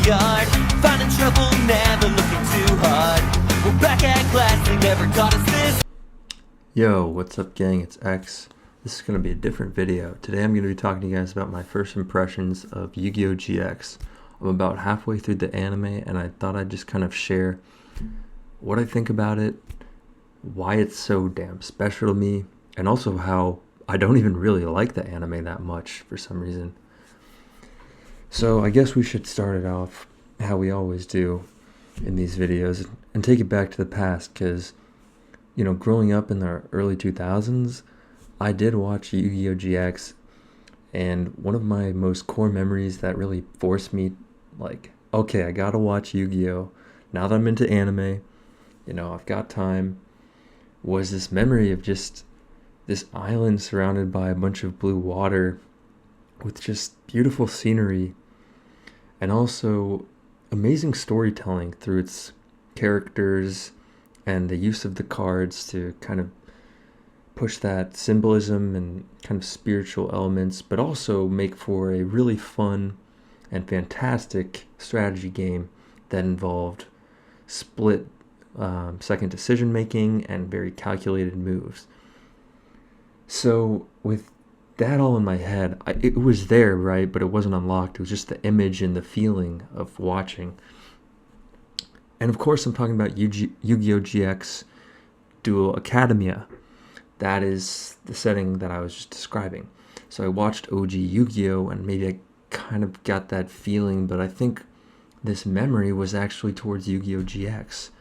schoolyard, finding trouble, never looking too hard. We're back at class, they never taught us this. Yo, what's up gang, it's X. This is going to be a different video. Today I'm going to be talking to you guys about my first impressions of Yu-Gi-Oh! GX. I'm about halfway through the anime and I thought I'd just kind of share what I think about it, why it's so damn special to me, and also how I don't even really like the anime that much for some reason. So I guess we should start it off how we always do in these videos and take it back to the past, because you know, growing up in the early 2000s, I did watch Yu-Gi-Oh! GX, and one of my most core memories that really forced me, like, okay, I gotta watch Yu-Gi-Oh! Now that I'm into anime, you know, I've got time, was this memory of just this island surrounded by a bunch of blue water with just beautiful scenery and also amazing storytelling through its characters and the use of the cards to kind of push that symbolism and kind of spiritual elements, but also make for a really fun and fantastic strategy game that involved split second decision making and very calculated moves. So with that all in my head, it was there, right? But it wasn't unlocked. It was just the image and the feeling of watching. And of course, I'm talking about Yu-Gi-Oh! GX Duel Academia. That is the setting that I was just describing. So I watched OG Yu-Gi-Oh! And maybe I kind of got that feeling, but I think this memory was actually towards Yu-Gi-Oh! GX.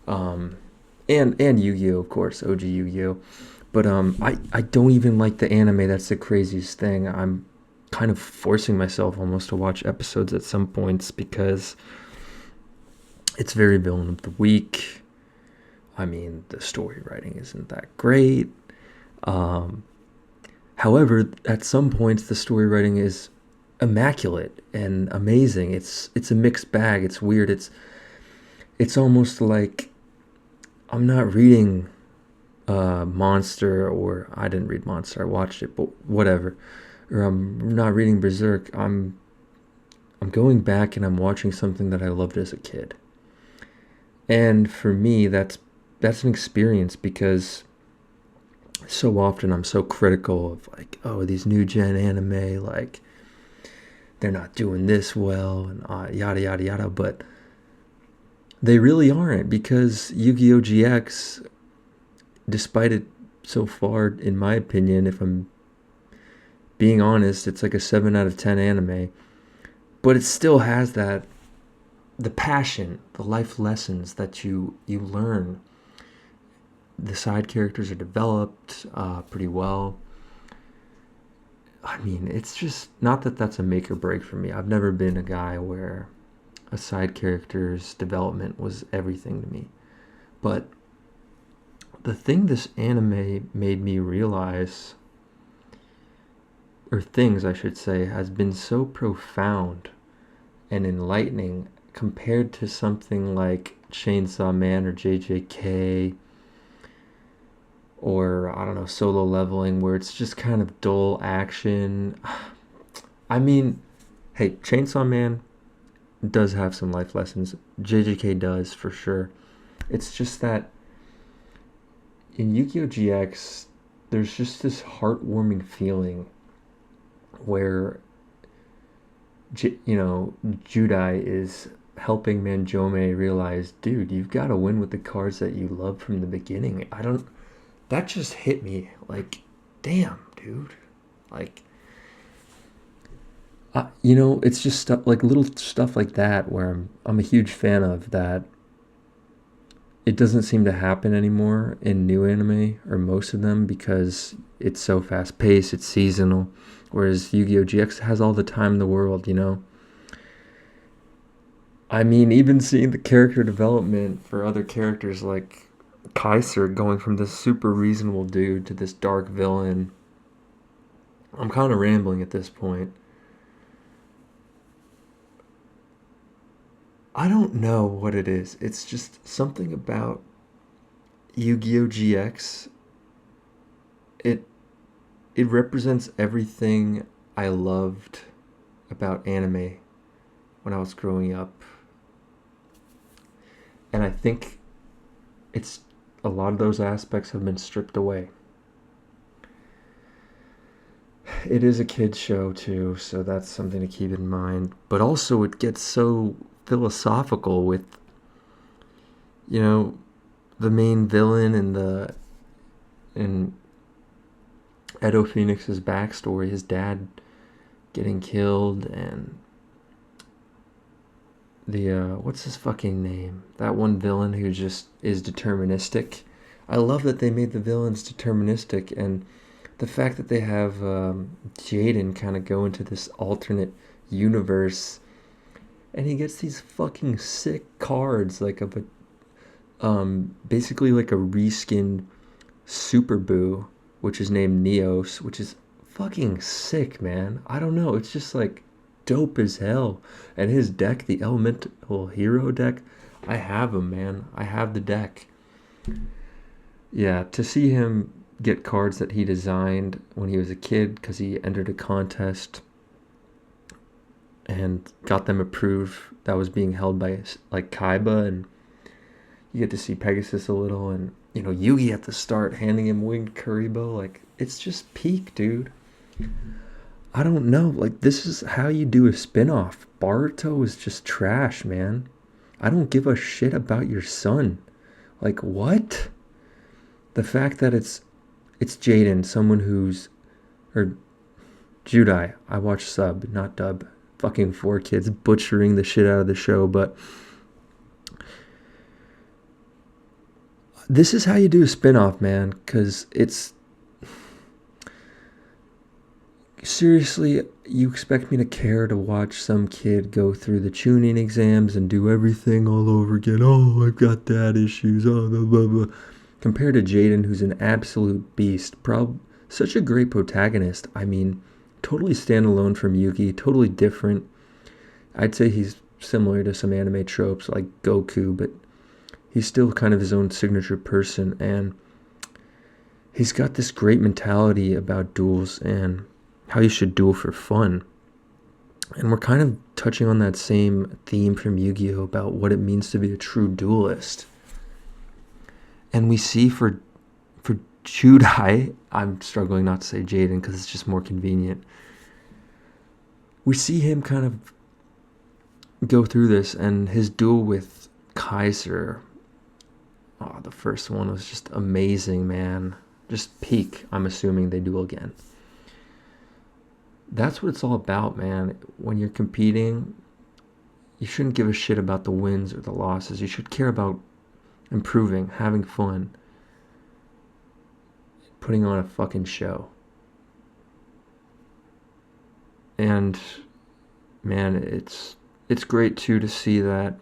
And Yu-Gi-Oh! Of course, OG Yu-Gi-Oh! But I don't even like the anime. That's the craziest thing. I'm kind of forcing myself almost to watch episodes at some points because it's very villain of the week. I mean, the story writing isn't that great. However, at some points the story writing is immaculate and amazing. It's a mixed bag. It's weird. It's almost like I'm not reading Monster, or I didn't read Monster, I watched it, but whatever. Or I'm not reading Berserk. I'm going back and I'm watching something that I loved as a kid. And for me, that's an experience, because so often I'm so critical of, like, oh, these new gen anime, like, they're not doing this well and yada yada yada, but they really aren't, because Yu-Gi-Oh! GX, despite it so far, in my opinion, if I'm being honest, it's like a 7 out of 10 anime, but it still has that, the passion, the life lessons that you learn. The side characters are developed pretty well. I mean, it's just not that that's a make or break for me. I've never been a guy where a side character's development was everything to me. But the thing this anime made me realize, or things I should say, has been so profound and enlightening compared to something like Chainsaw Man or JJK, or I don't know, Solo Leveling, where it's just kind of dull action. I mean, hey, Chainsaw Man does have some life lessons. JJK does, for sure. It's just that in Yu-Gi-Oh! GX, there's just this heartwarming feeling where, you know, Judai is helping Manjome realize, dude, you've got to win with the cards that you love from the beginning. That just hit me like, damn, dude. Like, you know, it's just stuff like little stuff like that where I'm a huge fan of that. It doesn't seem to happen anymore in new anime, or most of them, because it's so fast paced, it's seasonal, whereas Yu-Gi-Oh! GX has all the time in the world, you know. I mean, even seeing the character development for other characters like Kaiser going from this super reasonable dude to this dark villain. I'm kind of rambling at this point. I don't know what it is. It's just something about Yu-Gi-Oh! GX. It represents everything I loved about anime when I was growing up. And I think it's a lot of those aspects have been stripped away. It is a kid's show too, so that's something to keep in mind. But also it gets so philosophical with, the main villain and Edo Phoenix's backstory, his dad getting killed, and what's his fucking name? That one villain who just is deterministic. I love that they made the villains deterministic, and the fact that they have Jaden kind of go into this alternate universe, and he gets these fucking sick cards, like basically like a reskinned Super Boo, which is named Neos, which is fucking sick, man. I don't know, it's just like dope as hell. And his deck, the Elemental Hero deck, I have him, man. I have the deck. Yeah, to see him get cards that he designed when he was a kid because he entered a contest and got them approved, that was being held by like Kaiba, and you get to see Pegasus a little, and Yugi at the start handing him Winged Kuribo. Like, it's just peak, dude. I don't know, like, this is how you do a spin-off. Boruto is just trash, man. I don't give a shit about your son. Like, what? The fact that it's Jaden, someone or Judai. I watch sub, not dub. Fucking 4Kids butchering the shit out of the show, but this is how you do a spin-off, man, because it's... Seriously, you expect me to care to watch some kid go through the tuning exams and do everything all over again? Oh, I've got dad issues, oh, blah, blah, blah. Compared to Jaden, who's an absolute beast. Such a great protagonist. I mean, totally standalone from Yugi, totally different. I'd say he's similar to some anime tropes like Goku, but he's still kind of his own signature person, and he's got this great mentality about duels and how you should duel for fun. And we're kind of touching on that same theme from Yu-Gi-Oh! About what it means to be a true duelist. And we see for Judai, I'm struggling not to say Jaden because it's just more convenient. We see him kind of go through this, and his duel with Kaiser. Oh, the first one was just amazing, man. Just peak. I'm assuming they duel again. That's what it's all about, man. When you're competing, you shouldn't give a shit about the wins or the losses. You should care about improving, having fun, putting on a fucking show. And man, it's great too to see that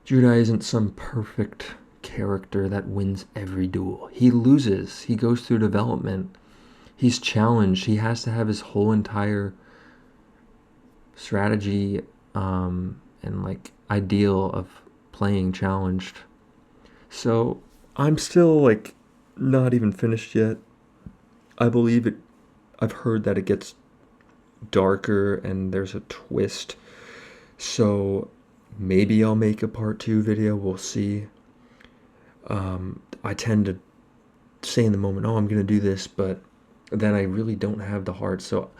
Judai isn't some perfect character that wins every duel. He loses. He goes through development. He's challenged. He has to have his whole entire strategy and like ideal of playing challenged. So I'm still like not even finished yet. I believe it. I've heard that it gets darker and there's a twist. So maybe I'll make a part 2 video. We'll see. I tend to say in the moment, oh, I'm going to do this, but then I really don't have the heart. So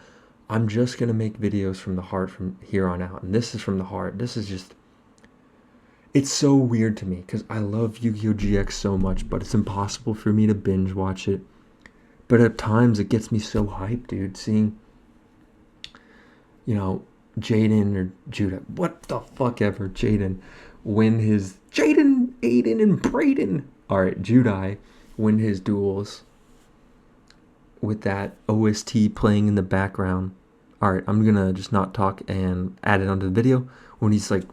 I'm just going to make videos from the heart from here on out. And this is from the heart. This is just... It's so weird to me because I love Yu-Gi-Oh! GX so much, but it's impossible for me to binge watch it. But at times it gets me so hyped, dude. Seeing, Jaden or Judah, what the fuck ever, Jaden, win his... Jaden, Aiden, and Brayden. Alright, Judai win his duels with that OST playing in the background. Alright, I'm gonna just not talk and add it onto the video when he's like...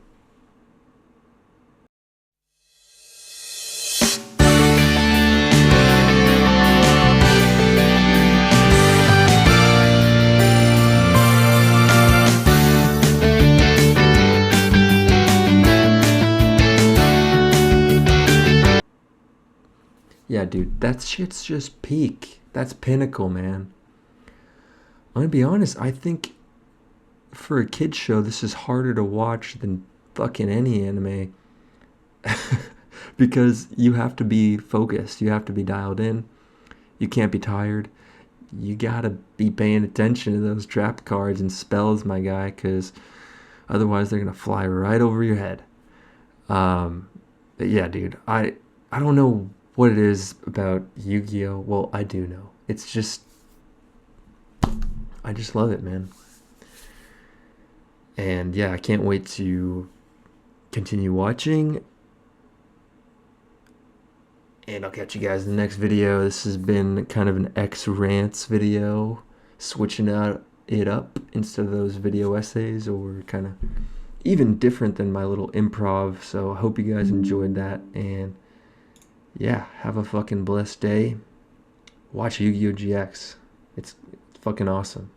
Yeah, dude, that shit's just peak. That's pinnacle, man. I'm gonna be honest, I think for a kid's show, this is harder to watch than fucking any anime. Because you have to be focused, you have to be dialed in, you can't be tired, you gotta be paying attention to those trap cards and spells, my guy, because otherwise they're gonna fly right over your head. But yeah, dude, I don't know what it is about Yu-Gi-Oh. Well, I do know. It's just, I just love it, man. And yeah, I can't wait to continue watching. And I'll catch you guys in the next video. This has been kind of an X rants video, switching it up instead of those video essays, or kind of even different than my little improv. So I hope you guys enjoyed that. And yeah, have a fucking blessed day. Watch Yu-Gi-Oh! GX. It's fucking awesome.